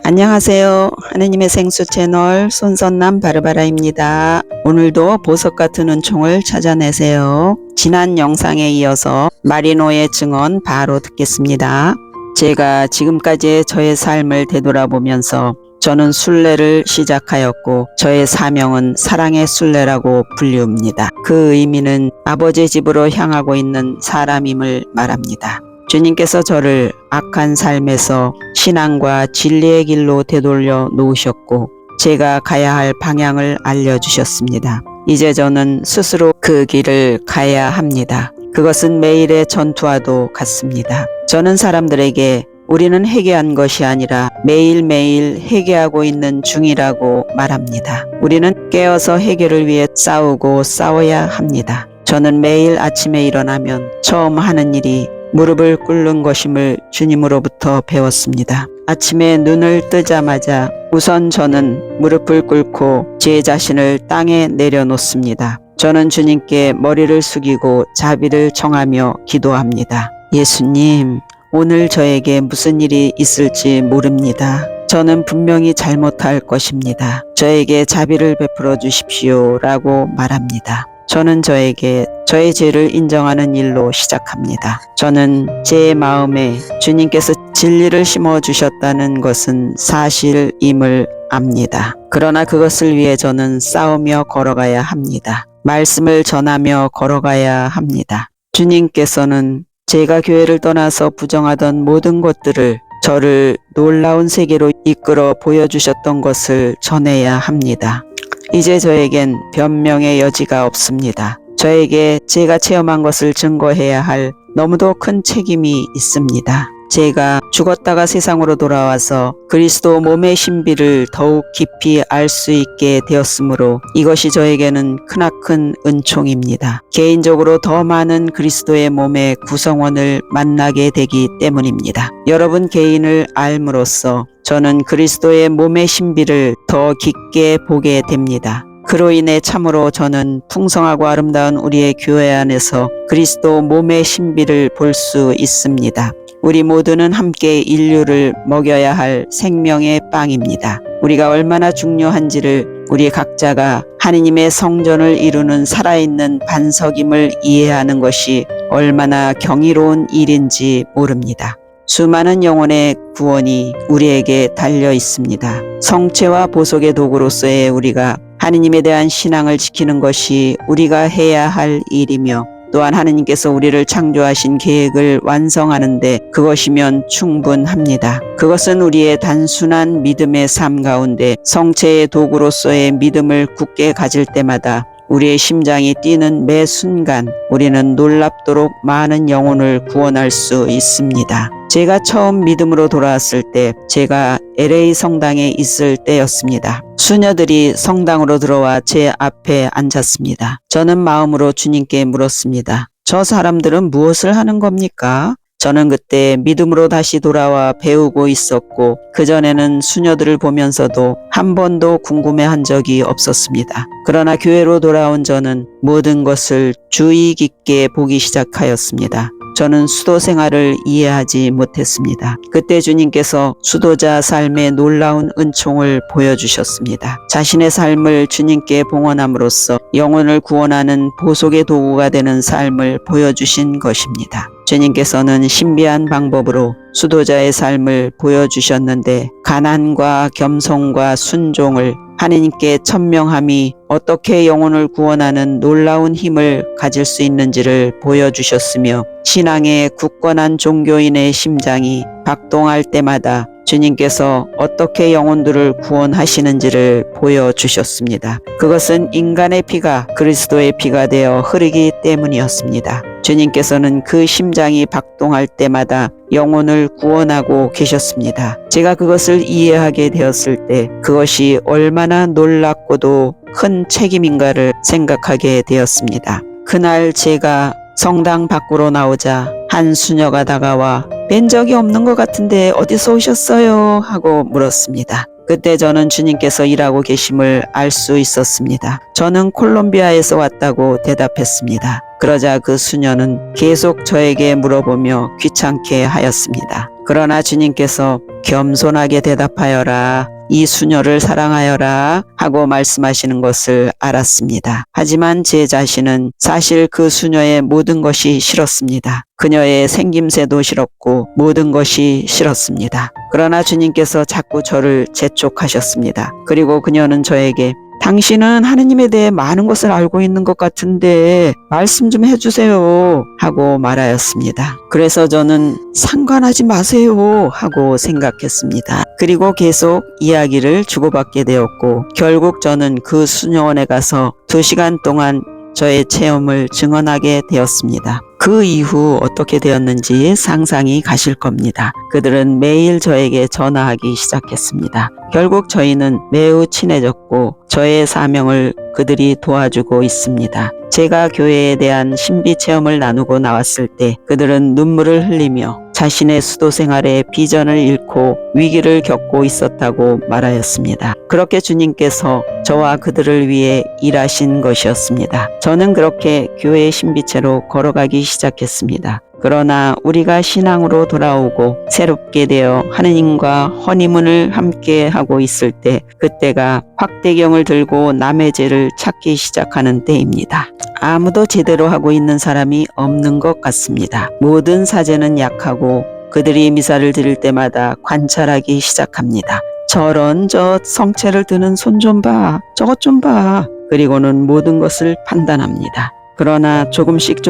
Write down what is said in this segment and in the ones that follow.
안녕하세요. 하느님의 생수 채널 손선남 바르바라입니다. 오늘도 보석 같은 은총을 찾아내세요. 지난 영상에 이어서 마리노의 증언 바로 듣겠습니다. 제가 지금까지의 저의 삶을 되돌아보면서 저는 순례를 시작하였고 저의 사명은 사랑의 순례라고 불리웁니다. 그 의미는 아버지 집으로 향하고 있는 사람임을 말합니다. 주님께서 저를 악한 삶에서 신앙과 진리의 길로 되돌려 놓으셨고 제가 가야 할 방향을 알려주셨습니다. 이제 저는 스스로 그 길을 가야 합니다. 그것은 매일의 전투와도 같습니다. 저는 사람들에게 우리는 회개한 것이 아니라 매일매일 회개하고 있는 중이라고 말합니다. 우리는 깨어서 해결을 위해 싸우고 싸워야 합니다. 저는 매일 아침에 일어나면 처음 하는 일이 무릎을 꿇는 것임을 주님으로부터 배웠습니다. 아침에 눈을 뜨자마자 우선 저는 무릎을 꿇고 제 자신을 땅에 내려놓습니다. 저는 주님께 머리를 숙이고 자비를 청하며 기도합니다. 예수님, 오늘 저에게 무슨 일이 있을지 모릅니다. 저는 분명히 잘못할 것입니다. 저에게 자비를 베풀어 주십시오 라고 말합니다. 저는 저에게 저의 죄를 인정하는 일로 시작합니다. 저는 제 마음에 주님께서 진리를 심어주셨다는 것은 사실임을 압니다. 그러나 그것을 위해 저는 싸우며 걸어가야 합니다. 말씀을 전하며 걸어가야 합니다. 주님께서는 제가 교회를 떠나서 부정하던 모든 것들을 저를 놀라운 세계로 이끌어 보여주셨던 것을 전해야 합니다. 이제 저에겐 변명의 여지가 없습니다. 저에게 제가 체험한 것을 증거해야 할 너무도 큰 책임이 있습니다. 제가 죽었다가 세상으로 돌아와서 그리스도 몸의 신비를 더욱 깊이 알 수 있게 되었으므로 이것이 저에게는 크나큰 은총입니다. 개인적으로 더 많은 그리스도의 몸의 구성원을 만나게 되기 때문입니다. 여러분 개인을 알므로써 저는 그리스도의 몸의 신비를 더 깊게 보게 됩니다. 그로 인해 참으로 저는 풍성하고 아름다운 우리의 교회 안에서 그리스도 몸의 신비를 볼 수 있습니다. 우리 모두는 함께 인류를 먹여야 할 생명의 빵입니다. 우리가 얼마나 중요한지를 우리 각자가 하느님의 성전을 이루는 살아있는 반석임을 이해하는 것이 얼마나 경이로운 일인지 모릅니다. 수많은 영혼의 구원이 우리에게 달려 있습니다. 성체와 보석의 도구로서의 우리가 하느님에 대한 신앙을 지키는 것이 우리가 해야 할 일이며 또한 하느님께서 우리를 창조하신 계획을 완성하는데 그것이면 충분합니다. 그것은 우리의 단순한 믿음의 삶 가운데 성체의 도구로서의 믿음을 굳게 가질 때마다 우리의 심장이 뛰는 매 순간 우리는 놀랍도록 많은 영혼을 구원할 수 있습니다. 제가 처음 믿음으로 돌아왔을 때 제가 LA 성당에 있을 때였습니다. 수녀들이 성당으로 들어와 제 앞에 앉았습니다. 저는 마음으로 주님께 물었습니다. 저 사람들은 무엇을 하는 겁니까? 저는 그때 믿음으로 다시 돌아와 배우고 있었고 그전에는 수녀들을 보면서도 한 번도 궁금해한 적이 없었습니다. 그러나 교회로 돌아온 저는 모든 것을 주의 깊게 보기 시작하였습니다. 저는 수도 생활을 이해하지 못했습니다. 그때 주님께서 수도자 삶의 놀라운 은총을 보여주셨습니다. 자신의 삶을 주님께 봉헌함으로써 영혼을 구원하는 보석의 도구가 되는 삶을 보여주신 것입니다. 주님께서는 신비한 방법으로 수도자의 삶을 보여주셨는데 가난과 겸손과 순종을 하느님께 천명함이 어떻게 영혼을 구원하는 놀라운 힘을 가질 수 있는지를 보여주셨으며 신앙의 굳건한 종교인의 심장이 박동할 때마다 주님께서 어떻게 영혼들을 구원하시는지를 보여주셨습니다. 그것은 인간의 피가 그리스도의 피가 되어 흐르기 때문이었습니다. 주님께서는 그 심장이 박동할 때마다 영혼을 구원하고 계셨습니다. 제가 그것을 이해하게 되었을 때 그것이 얼마나 놀랍고도 큰 책임인가를 생각하게 되었습니다. 그날 제가 성당 밖으로 나오자 한 수녀가 다가와 뵌 적이 없는 것 같은데 어디서 오셨어요? 하고 물었습니다. 그때 저는 주님께서 일하고 계심을 알 수 있었습니다. 저는 콜롬비아에서 왔다고 대답했습니다. 그러자 그 수녀는 계속 저에게 물어보며 귀찮게 하였습니다. 그러나 주님께서 겸손하게 대답하여라. 이 수녀를 사랑하여라 하고 말씀하시는 것을 알았습니다. 하지만 제 자신은 사실 그 수녀의 모든 것이 싫었습니다. 그녀의 생김새도 싫었고 모든 것이 싫었습니다. 그러나 주님께서 자꾸 저를 재촉하셨습니다. 그리고 그녀는 저에게 당신은 하느님에 대해 많은 것을 알고 있는 것 같은데 말씀 좀 해주세요 하고 말하였습니다. 그래서 저는 상관하지 마세요 하고 생각했습니다. 그리고 계속 이야기를 주고받게 되었고 결국 저는 그 수녀원에 가서 2시간 동안 저의 체험을 증언하게 되었습니다. 그 이후 어떻게 되었는지 상상이 가실 겁니다. 그들은 매일 저에게 전화하기 시작했습니다. 결국 저희는 매우 친해졌고 저의 사명을 그들이 도와주고 있습니다. 제가 교회에 대한 신비 체험을 나누고 나왔을 때 그들은 눈물을 흘리며 자신의 수도 생활에 비전을 잃고 위기를 겪고 있었다고 말하였습니다. 그렇게 주님께서 저와 그들을 위해 일하신 것이었습니다. 저는 그렇게 교회의 신비체로 걸어가기 시작했습니다. 그러나 우리가 신앙으로 돌아오고 새롭게 되어 하느님과 허니문을 함께 하고 있을 때 그때가 확대경을 들고 남의 죄를 찾기 시작하는 때입니다. 아무도 제대로 하고 있는 사람이 없는 것 같습니다. 모든 사제는 약하고 그들이 미사를 드릴 때마다 관찰하기 시작합니다. 저런 저 성체를 드는 손 좀 봐. 저것 좀 봐. 그리고는 모든 것을 판단합니다. 그러나 조금씩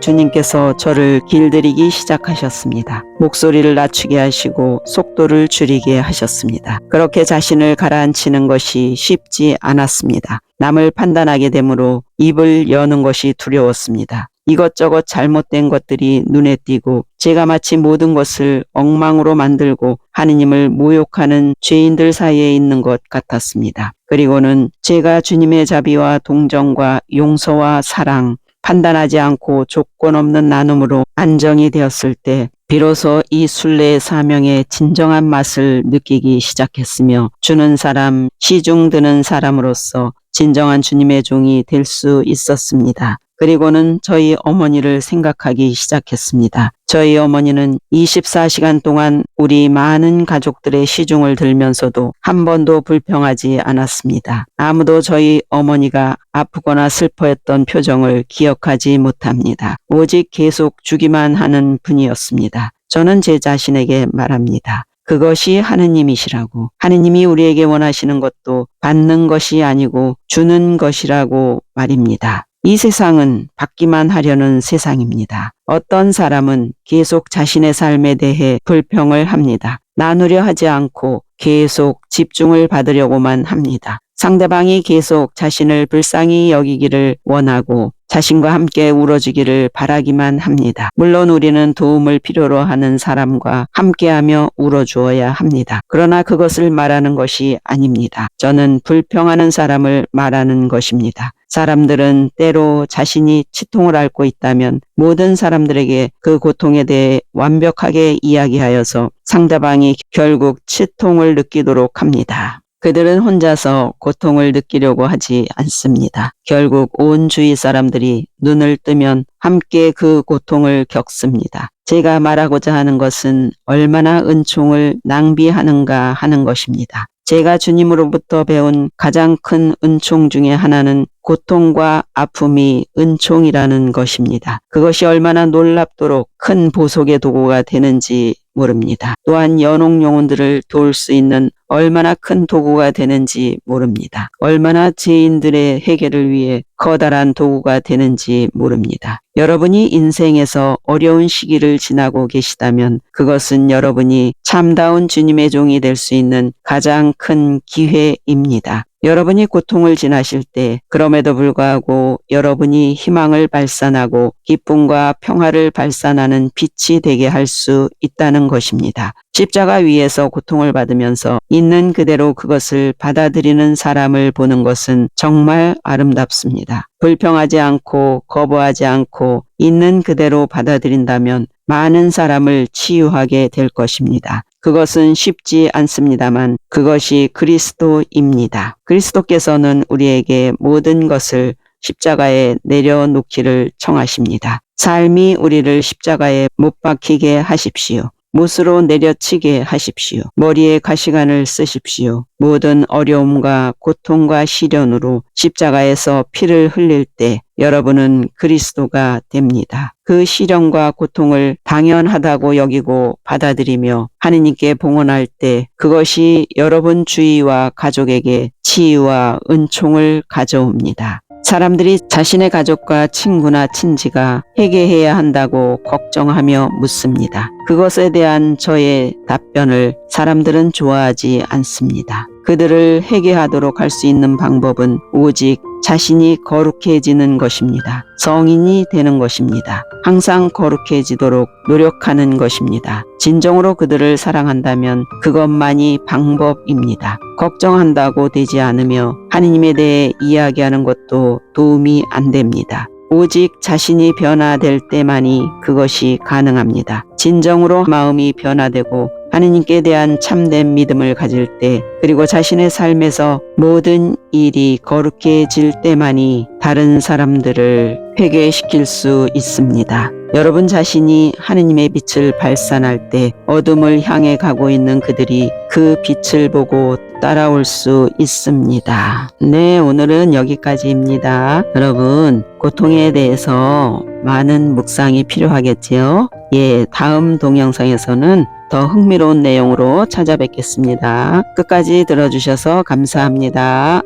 주님께서 저를 길들이기 시작하셨습니다. 목소리를 낮추게 하시고 속도를 줄이게 하셨습니다. 그렇게 자신을 가라앉히는 것이 쉽지 않았습니다. 남을 판단하게 되므로 입을 여는 것이 두려웠습니다. 이것저것 잘못된 것들이 눈에 띄고 제가 마치 모든 것을 엉망으로 만들고 하느님을 모욕하는 죄인들 사이에 있는 것 같았습니다. 그리고는 제가 주님의 자비와 동정과 용서와 사랑, 판단하지 않고 조건 없는 나눔으로 안정이 되었을 때 비로소 이 순례의 사명의 진정한 맛을 느끼기 시작했으며 주는 사람, 시중 드는 사람으로서 진정한 주님의 종이 될 수 있었습니다. 그리고는 저희 어머니를 생각하기 시작했습니다. 저희 어머니는 24시간 동안 우리 많은 가족들의 시중을 들면서도 한 번도 불평하지 않았습니다. 아무도 저희 어머니가 아프거나 슬퍼했던 표정을 기억하지 못합니다. 오직 계속 주기만 하는 분이었습니다. 저는 제 자신에게 말합니다. 그것이 하느님이시라고. 하느님이 우리에게 원하시는 것도 받는 것이 아니고 주는 것이라고 말입니다. 이 세상은 받기만 하려는 세상입니다. 어떤 사람은 계속 자신의 삶에 대해 불평을 합니다. 나누려 하지 않고 계속 집중을 받으려고만 합니다. 상대방이 계속 자신을 불쌍히 여기기를 원하고 자신과 함께 울어주기를 바라기만 합니다. 물론 우리는 도움을 필요로 하는 사람과 함께하며 울어주어야 합니다. 그러나 그것을 말하는 것이 아닙니다. 저는 불평하는 사람을 말하는 것입니다. 사람들은 때로 자신이 치통을 앓고 있다면 모든 사람들에게 그 고통에 대해 완벽하게 이야기하여서 상대방이 결국 치통을 느끼도록 합니다. 그들은 혼자서 고통을 느끼려고 하지 않습니다. 결국 온 주위 사람들이 눈을 뜨면 함께 그 고통을 겪습니다. 제가 말하고자 하는 것은 얼마나 은총을 낭비하는가 하는 것입니다. 제가 주님으로부터 배운 가장 큰 은총 중에 하나는 고통과 아픔이 은총이라는 것입니다. 그것이 얼마나 놀랍도록 큰 보석의 도구가 되는지 모릅니다. 또한 연옥 영혼들을 도울 수 있는 얼마나 큰 도구가 되는지 모릅니다. 얼마나 죄인들의 해결을 위해 커다란 도구가 되는지 모릅니다. 여러분이 인생에서 어려운 시기를 지나고 계시다면 그것은 여러분이 참다운 주님의 종이 될 수 있는 가장 큰 기회입니다. 여러분이 고통을 지나실 때 그럼에도 불구하고 여러분이 희망을 발산하고 기쁨과 평화를 발산하는 빛이 되게 할 수 있다는 것입니다. 십자가 위에서 고통을 받으면서 있는 그대로 그것을 받아들이는 사람을 보는 것은 정말 아름답습니다. 불평하지 않고 거부하지 않고 있는 그대로 받아들인다면 많은 사람을 치유하게 될 것입니다. 그것은 쉽지 않습니다만 그것이 그리스도입니다. 그리스도께서는 우리에게 모든 것을 십자가에 내려놓기를 청하십니다. 삶이 우리를 십자가에 못 박히게 하십시오. 못으로 내려치게 하십시오. 머리에 가시관을 쓰십시오. 모든 어려움과 고통과 시련으로 십자가에서 피를 흘릴 때 여러분은 그리스도가 됩니다. 그 시련과 고통을 당연하다고 여기고 받아들이며 하느님께 봉헌할 때 그것이 여러분 주위와 가족에게 치유와 은총을 가져옵니다. 사람들이 자신의 가족과 친구나 친지가 회개해야 한다고 걱정하며 묻습니다. 그것에 대한 저의 답변을 사람들은 좋아하지 않습니다. 그들을 회개하도록 할 수 있는 방법은 오직 자신이 거룩해지는 것입니다. 성인이 되는 것입니다. 항상 거룩해지도록 노력하는 것입니다. 진정으로 그들을 사랑한다면 그것만이 방법입니다. 걱정한다고 되지 않으며 하느님에 대해 이야기하는 것도 도움이 안 됩니다. 오직 자신이 변화될 때만이 그것이 가능합니다. 진정으로 마음이 변화되고 하느님께 대한 참된 믿음을 가질 때, 그리고 자신의 삶에서 모든 일이 거룩해질 때만이 다른 사람들을 회개시킬 수 있습니다. 여러분 자신이 하느님의 빛을 발산할 때 어둠을 향해 가고 있는 그들이 그 빛을 보고 따라올 수 있습니다. 네, 오늘은 여기까지입니다. 여러분, 고통에 대해서 많은 묵상이 필요하겠지요? 예, 다음 동영상에서는 더 흥미로운 내용으로 찾아뵙겠습니다. 끝까지 들어주셔서 감사합니다.